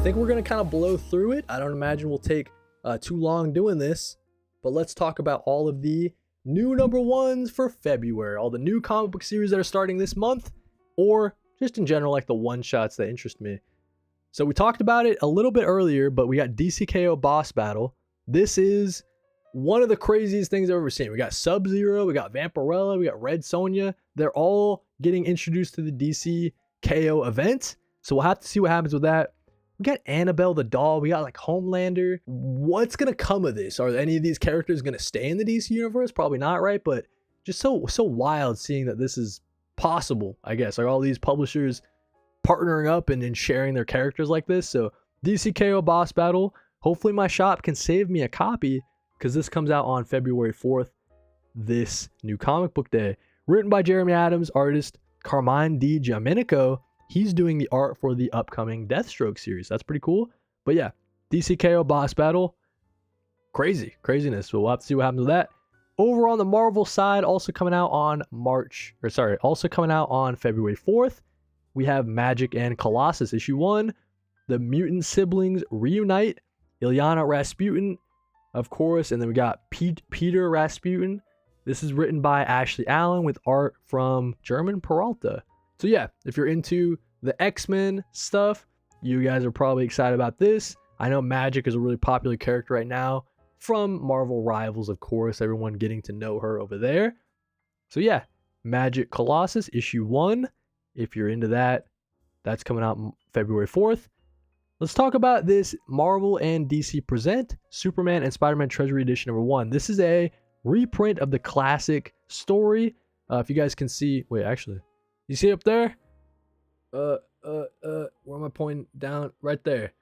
think we're going to kind of blow through it. I don't imagine we'll take too long doing this, but let's talk about all of the new number ones for February, all the new comic book series that are starting this month, or just in general, like the one-shots that interest me. So we talked about it a little bit earlier, but we got DCKO Boss Battle. This is one of the craziest things I've ever seen. We got Sub-Zero, we got Vampirella, we got Red Sonja. They're all getting introduced to the DCKO event. So we'll have to see what happens with that. We got Annabelle the doll. We got like Homelander. What's going to come of this? Are any of these characters going to stay in the DC universe? Probably not, right? But just so wild seeing that this is possible, I guess. Like all these publishers partnering up and sharing their characters like this. So DCKO Boss Battle. Hopefully my shop can save me a copy because this comes out on February 4th, this new comic book day. Written by Jeremy Adams, artist Carmine Di Giamenico. He's doing the art for the upcoming Deathstroke series. That's pretty cool. But yeah, DCKO Boss Battle. Craziness. So we'll have to see what happens with that. Over on the Marvel side, also coming out on February 4th, we have Magic and Colossus issue 1. The mutant siblings reunite. Ilyana Rasputin, of course, and then we got Peter Rasputin. This is written by Ashley Allen with art from German Peralta. So yeah, if you're into the X-Men stuff, you guys are probably excited about this. I know Magic is a really popular character right now from Marvel Rivals, of course, everyone getting to know her over there. So yeah, Magic Colossus issue 1. If you're into that, that's coming out February 4th. Let's talk about this Marvel and DC present Superman and Spider-Man Treasury Edition number 1. This is a reprint of the classic story. If you guys can see, wait, actually, you see up there? Where am I pointing? Down right there.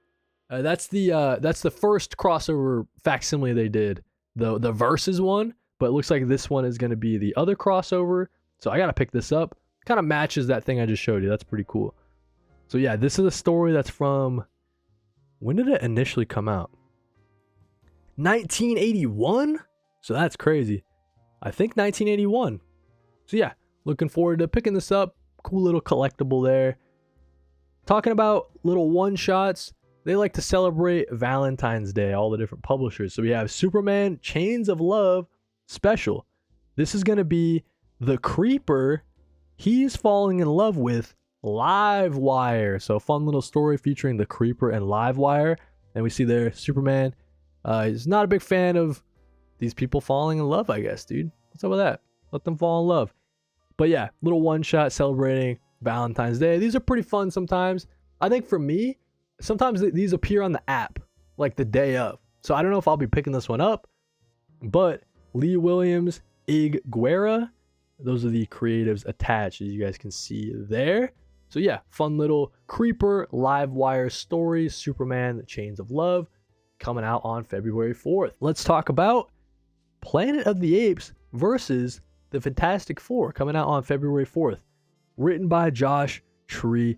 That's the first crossover facsimile they did, the Versus one, but it looks like this one is going to be the other crossover. So I got to pick this up. Kind of matches that thing I just showed you. That's pretty cool. So yeah, this is a story that's from, when did it initially come out? 1981? So that's crazy. I think 1981. So yeah, looking forward to picking this up. Cool little collectible there. Talking about little one-shots, they like to celebrate Valentine's Day, all the different publishers. So we have Superman Chains of Love special. This is going to be the Creeper. He's falling in love with Livewire. So a fun little story featuring the Creeper and Livewire. And we see there Superman is not a big fan of these people falling in love, I guess, dude. What's up with that? Let them fall in love. But yeah, little one shot celebrating Valentine's Day. These are pretty fun sometimes. I think for me, sometimes these appear on the app like the day of. So I don't know if I'll be picking this one up, but Lee Williams, Ig Guerra, those are the creatives attached, as you guys can see there. So yeah, fun little Creeper Livewire story, Superman, The Chains of Love, coming out on February 4th. Let's talk about Planet of the Apes versus the Fantastic Four, coming out on February 4th. Written by Josh Trujillo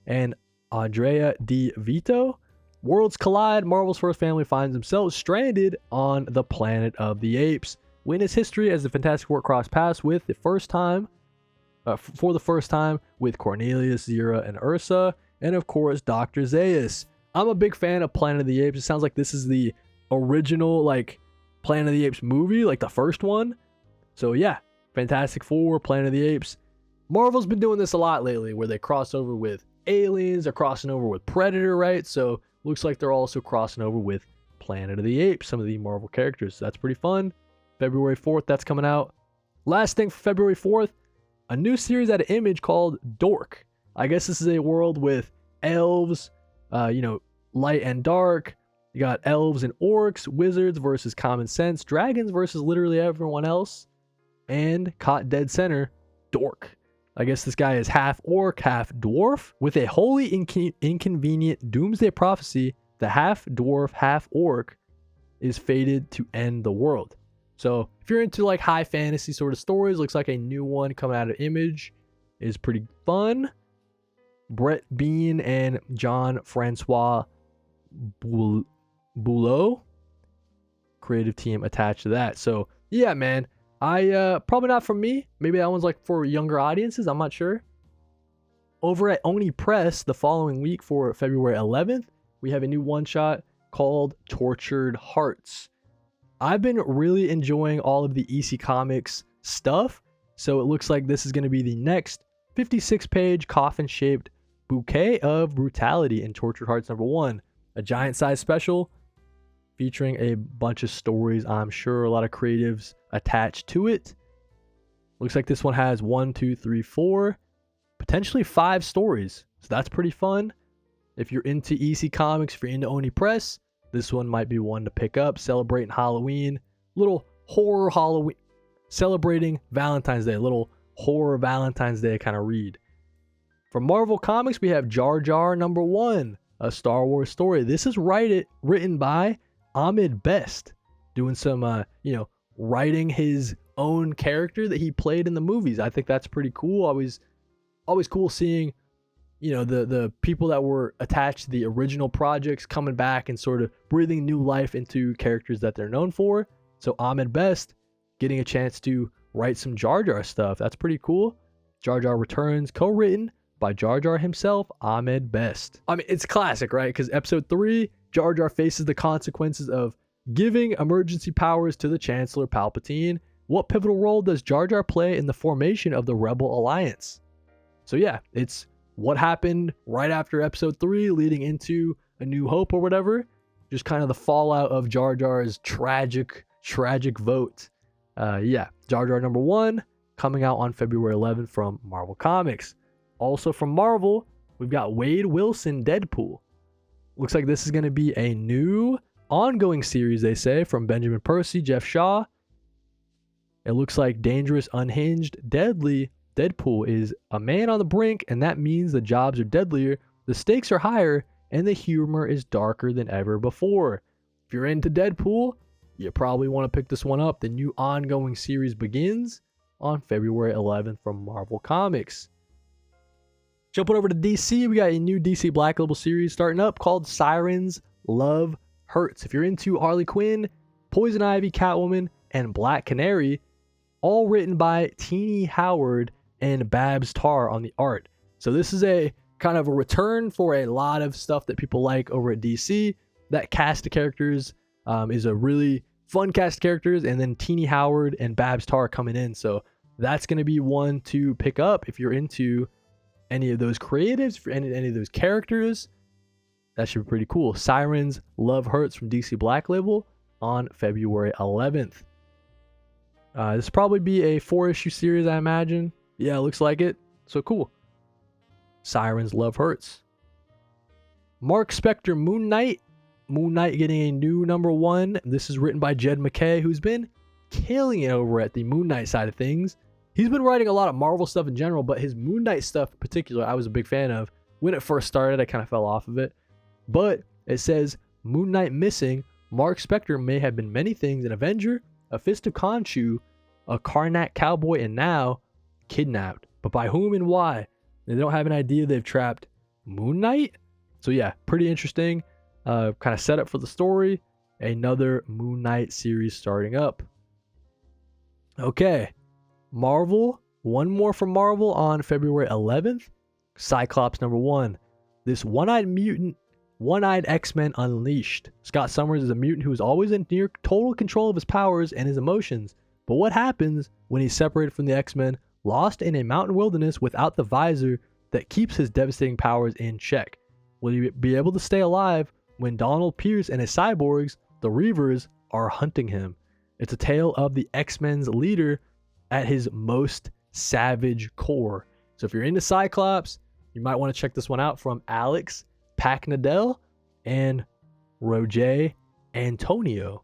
and Andrea Di Vito. Worlds collide. Marvel's first family finds themselves stranded on the Planet of the Apes. Witness history as the Fantastic Four cross paths for the first time with Cornelius, Zira, and Ursa, and of course Dr. Zaius. I'm a big fan of Planet of the Apes. It sounds like this is the original like Planet of the Apes movie, like the first one. So yeah, Fantastic Four, Planet of the Apes. Marvel's been doing this a lot lately, where they cross over with aliens, they're crossing over with Predator, right? So looks like they're also crossing over with Planet of the Apes, some of the Marvel characters. So that's pretty fun. February 4th, that's coming out. Last thing for February 4th, a new series out of Image called Dork. I guess this is a world with elves, light and dark. You got elves and orcs, wizards versus common sense, dragons versus literally everyone else, and caught dead center, Dork. I guess this guy is half orc, half dwarf. With a wholly inconvenient doomsday prophecy, the half dwarf, half orc is fated to end the world. So if you're into like high fantasy sort of stories, looks like a new one coming out of Image is pretty fun. Brett Bean and Jean-Francois Boulot, creative team attached to that. So yeah, man, I probably not for me. Maybe that one's like for younger audiences. I'm not sure. Over at Oni Press, the following week for February 11th, we have a new one-shot called Tortured Hearts. I've been really enjoying all of the EC Comics stuff, so it looks like this is going to be the next 56-page coffin-shaped bouquet of brutality in Tortured Hearts #1, a giant-size special featuring a bunch of stories. I'm sure a lot of creatives attached to it. Looks like this one has 1, 2, 3, 4, potentially 5 stories, so that's pretty fun. If you're into EC Comics, if you're into Oni Press, this one might be one to pick up. Celebrating Halloween, little horror Halloween, celebrating Valentine's Day, a little horror Valentine's Day kind of read. From Marvel Comics, we have Jar Jar #1, a Star Wars story. This is written by Ahmed Best, doing some, writing his own character that he played in the movies. I think that's pretty cool. Always cool seeing, the people that were attached to the original projects coming back and sort of breathing new life into characters that they're known for. So Ahmed Best getting a chance to write some Jar Jar stuff. That's pretty cool. Jar Jar Returns, co-written by Jar Jar himself, Ahmed Best. I mean, it's classic, right? Because episode 3, Jar Jar faces the consequences of giving emergency powers to the Chancellor Palpatine. What pivotal role does Jar Jar play in the formation of the Rebel Alliance? So yeah, it's what happened right after episode 3 leading into A New Hope or whatever. Just kind of the fallout of Jar Jar's tragic vote. Jar Jar #1 coming out on February 11th from Marvel Comics. Also from Marvel, we've got Wade Wilson Deadpool. Looks like this is going to be a new ongoing series, they say, from Benjamin Percy, Jeff Shaw. It looks like dangerous, unhinged, deadly Deadpool is a man on the brink, and that means the jobs are deadlier, the stakes are higher, and the humor is darker than ever before. If you're into Deadpool, you probably want to pick this one up. The new ongoing series begins on February 11th from Marvel Comics. Jumping over to DC, we got a new DC Black Label series starting up called Sirens Love Hurts. If you're into Harley Quinn, Poison Ivy, Catwoman, and Black Canary, all written by Teenie Howard and Babs Tarr on the art. So this is a kind of a return for a lot of stuff that people like over at DC. That cast of characters is a really fun cast of characters, and then Teenie Howard and Babs Tarr coming in. So that's going to be one to pick up if you're into any of those creatives, for any of those characters. That should be pretty cool. Sirens Love Hurts from DC Black Label on February 11th. This will probably be a 4-issue series, I imagine. Yeah, it looks like it. So cool. Sirens Love Hurts. Mark Spector Moon Knight. Moon Knight getting a new #1. This is written by Jed MacKay, who's been killing it over at the Moon Knight side of things. He's been writing a lot of Marvel stuff in general, but his Moon Knight stuff in particular, I was a big fan of. When it first started, I kind of fell off of it. But it says, Moon Knight missing. Mark Spector may have been many things: an Avenger, a Fist of Khonshu, a Karnak cowboy, and now kidnapped. But by whom and why? They don't have an idea. They've trapped Moon Knight. So yeah, pretty interesting. Kind of set up for the story. Another Moon Knight series starting up. Okay. Marvel. One more from Marvel on February 11th. Cyclops #1. This one-eyed X-Men Unleashed. Scott Summers is a mutant who is always in near total control of his powers and his emotions. But what happens when he's separated from the X-Men, lost in a mountain wilderness without the visor that keeps his devastating powers in check? Will he be able to stay alive when Donald Pierce and his cyborgs, the Reavers, are hunting him? It's a tale of the X-Men's leader at his most savage core. So if you're into Cyclops, you might want to check this one out from Alex Packnadell and Roger Antonio.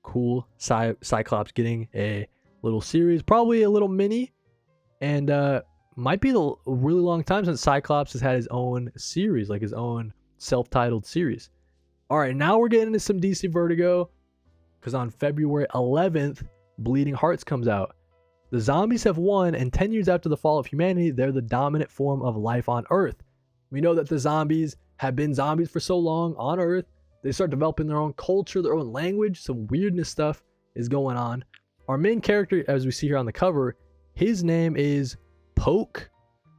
Cool. Cyclops getting a little series, probably a little mini, and might be a really long time since Cyclops has had his own series, like his own self-titled series. All right, now we're getting into some DC Vertigo, because on February 11th, Bleeding Hearts comes out. The zombies have won, and 10 years after the fall of humanity, they're the dominant form of life on Earth. We know that the zombies have been zombies for so long on Earth. They start developing their own culture, their own language. Some weirdness stuff is going on. Our main character, as we see here on the cover, his name is Poke,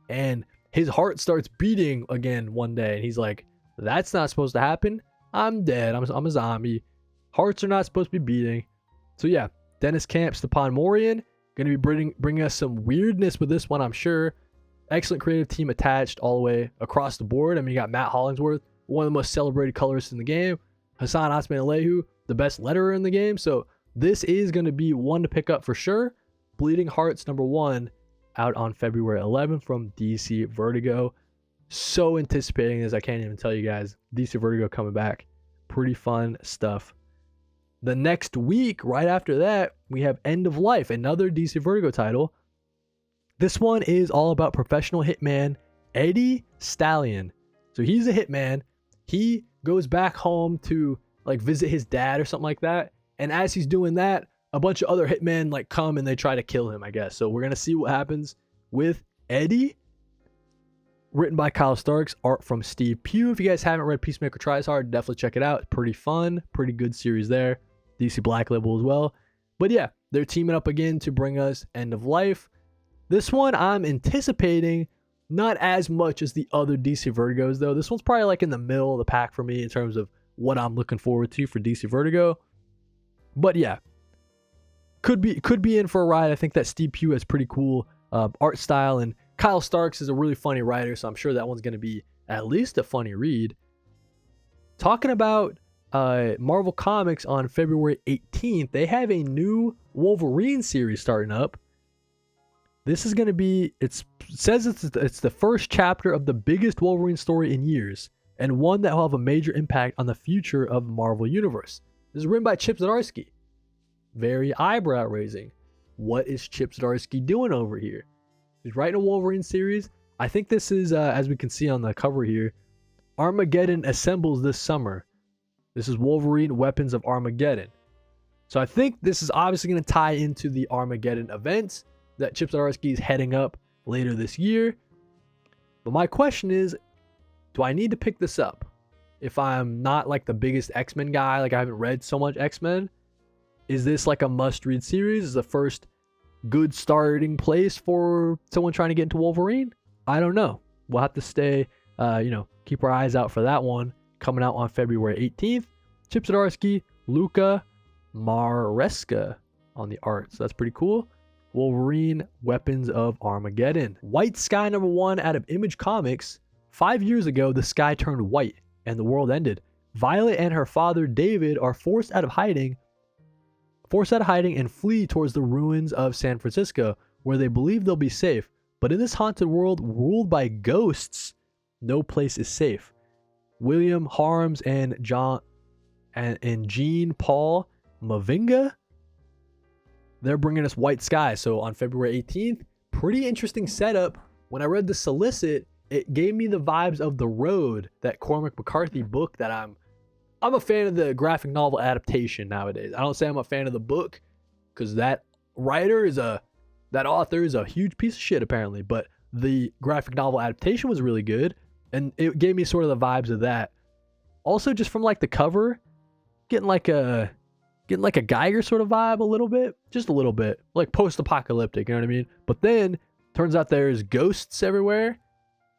and his heart starts beating again one day, and he's like, that's not supposed to happen. I'm dead. I'm a zombie. Hearts are not supposed to be beating. So yeah, Dennis Camp, Stepan Morian, going to be bringing us some weirdness with this one, I'm sure. Excellent creative team attached all the way across the board. I mean, you got Matt Hollingsworth, one of the most celebrated colorists in the game. Hassan Otsmane-Alehu, the best letterer in the game. So this is going to be one to pick up for sure. Bleeding Hearts #1 out on February 11th from DC Vertigo. So anticipating this, I can't even tell you guys. DC Vertigo coming back. Pretty fun stuff. The next week, right after that, we have End of Life, another DC Vertigo title. This one is all about professional hitman Eddie Stallion. So he's a hitman. He goes back home to like visit his dad or something like that. And as he's doing that, a bunch of other hitmen like come and they try to kill him, I guess. So we're going to see what happens with Eddie. Written by Kyle Starks, art from Steve Pugh. If you guys haven't read Peacemaker Tries Hard, definitely check it out. It's pretty fun, pretty good series there. DC Black Label as well. But yeah, they're teaming up again to bring us End of Life. This one I'm anticipating not as much as the other DC Vertigos though. This one's probably like in the middle of the pack for me in terms of what I'm looking forward to for DC Vertigo. But yeah, could be in for a ride. I think that Steve Pugh has pretty cool art style, and Kyle Starks is a really funny writer, so I'm sure that one's going to be at least a funny read. Talking about Marvel Comics on February 18th, they have a new Wolverine series starting up. This is going to be, it says it's the first chapter of the biggest Wolverine story in years, and one that will have a major impact on the future of the Marvel Universe. This is written by Chip Zdarsky. Very eyebrow raising. What is Chip Zdarsky doing over here? He's writing a Wolverine series. I think this is, as we can see on the cover here, Armageddon assembles this summer. This is Wolverine Weapons of Armageddon. So I think this is obviously going to tie into the Armageddon events that Chip Zdarsky is heading up later this year. But my question is, do I need to pick this up? If I'm not like the biggest X-Men guy, like I haven't read so much X-Men, is this like a must-read series? Is the first good starting place for someone trying to get into Wolverine? I don't know. We'll have to stay, keep our eyes out for that one coming out on February 18th. Chip Zdarsky, Luca Maresca on the art. So that's pretty cool. Wolverine Weapons of Armageddon. White Sky #1 out of Image Comics. 5 years ago, the sky turned white and the world ended. Violet and her father David are forced out of hiding and flee towards the ruins of San Francisco, where they believe they'll be safe. But in this haunted world ruled by ghosts, no place is safe. William Harms and Jean Paul Mavinga, they're bringing us White Sky. So on February 18th, pretty interesting setup. When I read the solicit, it gave me the vibes of The Road, that Cormac McCarthy book that I'm a fan of the graphic novel adaptation nowadays. I don't say I'm a fan of the book because that author is a huge piece of shit apparently, but the graphic novel adaptation was really good and it gave me sort of the vibes of that. Also just from like the cover, getting like a Geiger sort of vibe a little bit, just a little bit, like post-apocalyptic, you know what I mean? But then turns out there's ghosts everywhere.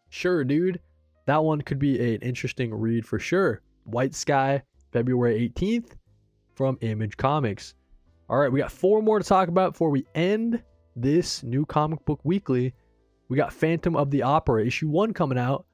Sure, dude. That one could be an interesting read for sure. White Sky, February 18th from Image Comics. All right, we got 4 more to talk about before we end this new comic book weekly. We got Phantom of the Opera, issue 1 coming out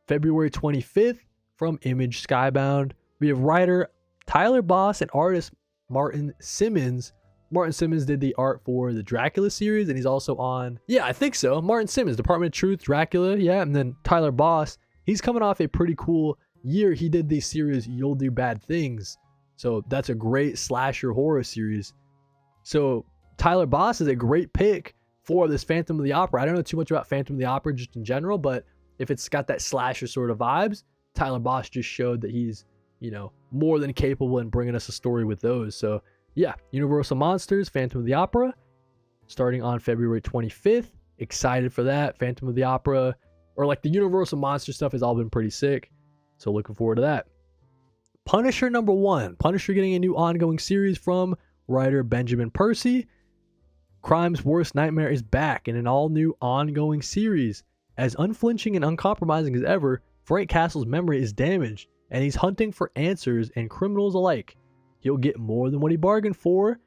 February 25th from Image Skybound. We have writer Tyler Boss and artist Martin Simmons. Martin Simmons did the art for the Dracula series, and he's also on, yeah, I think so. Martin Simmons, Department of Truth, Dracula, yeah. And then Tyler Boss, he's coming off a pretty cool year. He did the series You'll Do Bad Things. So that's a great slasher horror series. So Tyler Boss is a great pick for this Phantom of the Opera. I don't know too much about Phantom of the Opera just in general, but if it's got that slasher sort of vibes, Tyler Boss just showed that he's, more than capable in bringing us a story with those. So yeah, Universal Monsters, Phantom of the Opera, starting on February 25th. Excited for that. Phantom of the Opera, or like the Universal Monster stuff has all been pretty sick. So looking forward to that. Punisher #1. Punisher getting a new ongoing series from writer Benjamin Percy. Crime's Worst Nightmare is back in an all-new ongoing series. As unflinching and uncompromising as ever, Frank Castle's memory is damaged, and he's hunting for answers and criminals alike. He'll get more than what he bargained for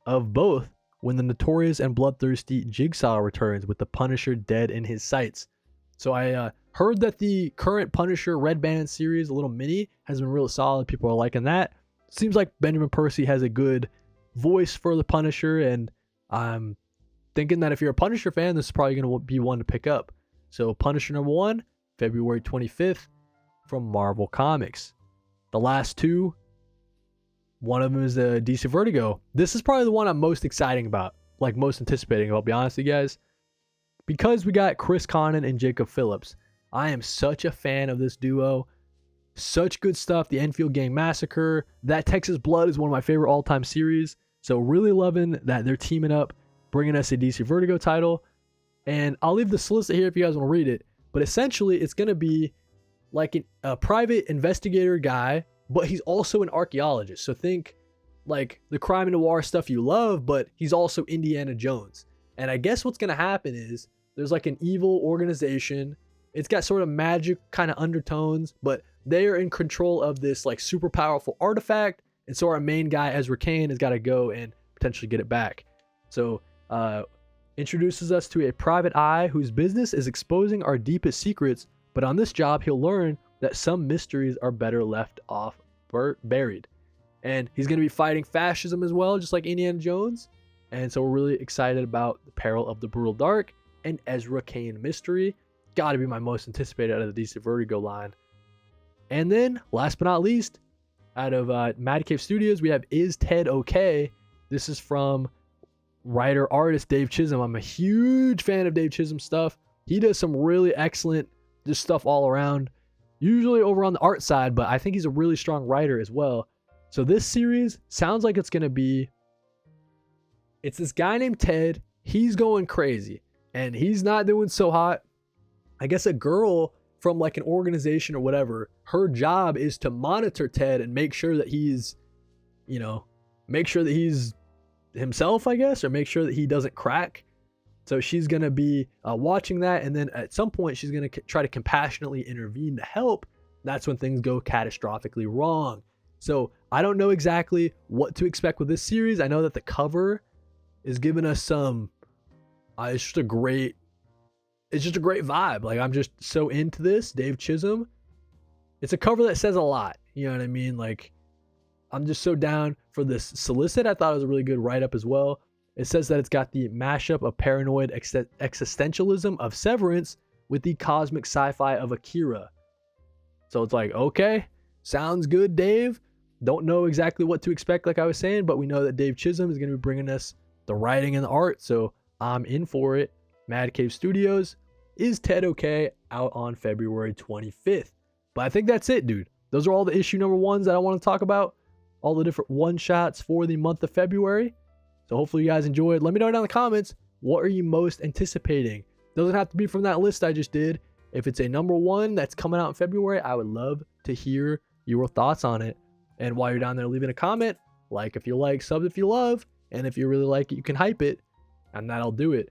of both when the notorious and bloodthirsty Jigsaw returns with the Punisher dead in his sights. So I heard that the current Punisher Red Band series, a little mini, has been real solid. People are liking that. Seems like Benjamin Percy has a good voice for the Punisher, and I'm thinking that if you're a Punisher fan, this is probably going to be one to pick up. So Punisher #1, February 25th from Marvel Comics. The last two, one of them is the DC Vertigo. This is probably the one I'm most exciting about, like most anticipating, I'll be honest with you guys. Because we got Chris Connon and Jacob Phillips. I am such a fan of this duo. Such good stuff. The Enfield Gang Massacre. That Texas Blood is one of my favorite all-time series. So really loving that they're teaming up, bringing us a DC Vertigo title. And I'll leave the solicit here if you guys want to read it. But essentially, it's going to be like a private investigator guy, but he's also an archaeologist. So think like the crime and noir stuff you love, but he's also Indiana Jones. And I guess what's going to happen is there's like an evil organization. It's got sort of magic kind of undertones, but they are in control of this like super powerful artifact. And so our main guy, Ezra Kane, has got to go and potentially get it back. So introduces us to a private eye whose business is exposing our deepest secrets. But on this job, he'll learn that some mysteries are better left off buried. And he's going to be fighting fascism as well, just like Indiana Jones. And so we're really excited about the Peril of the Brutal Dark and Ezra Kane mystery. Got to be my most anticipated out of the DC Vertigo line. And then, last but not least, out of Mad Cave Studios, we have Is Ted Okay? This is from writer-artist Dave Chisholm. I'm a huge fan of Dave Chisholm's stuff. He does some really excellent just stuff all around, usually over on the art side, but I think he's a really strong writer as well. So this series sounds like it's going to be, it's this guy named Ted. He's going crazy, and he's not doing so hot. I guess a girl from like an organization or whatever, her job is to monitor Ted and make sure that he's, make sure that he's himself, I guess, or make sure that he doesn't crack. So she's going to be watching that. And then at some point, she's going to try to compassionately intervene to help. That's when things go catastrophically wrong. So I don't know exactly what to expect with this series. I know that the cover is giving us some, it's just a great vibe. Like, I'm just so into this. Dave Chisholm. It's a cover that says a lot. You know what I mean? Like, I'm just so down for this solicit. I thought it was a really good write-up as well. It says that it's got the mashup of paranoid existentialism of Severance with the cosmic sci-fi of Akira. So it's like, okay, sounds good, Dave. Don't know exactly what to expect, like I was saying, but we know that Dave Chisholm is going to be bringing us the writing and the art, so I'm in for it. Mad Cave Studios, Is Ted Okay? Out on February 25th. But I think that's it, dude. Those are all the issue number ones that I want to talk about. All the different one-shots for the month of February. So hopefully you guys enjoyed. Let me know down in the comments, what are you most anticipating? Doesn't have to be from that list I just did. If it's a number one that's coming out in February, I would love to hear your thoughts on it. And while you're down there leaving a comment, like if you like, sub if you love, and if you really like it, you can hype it, and that'll do it.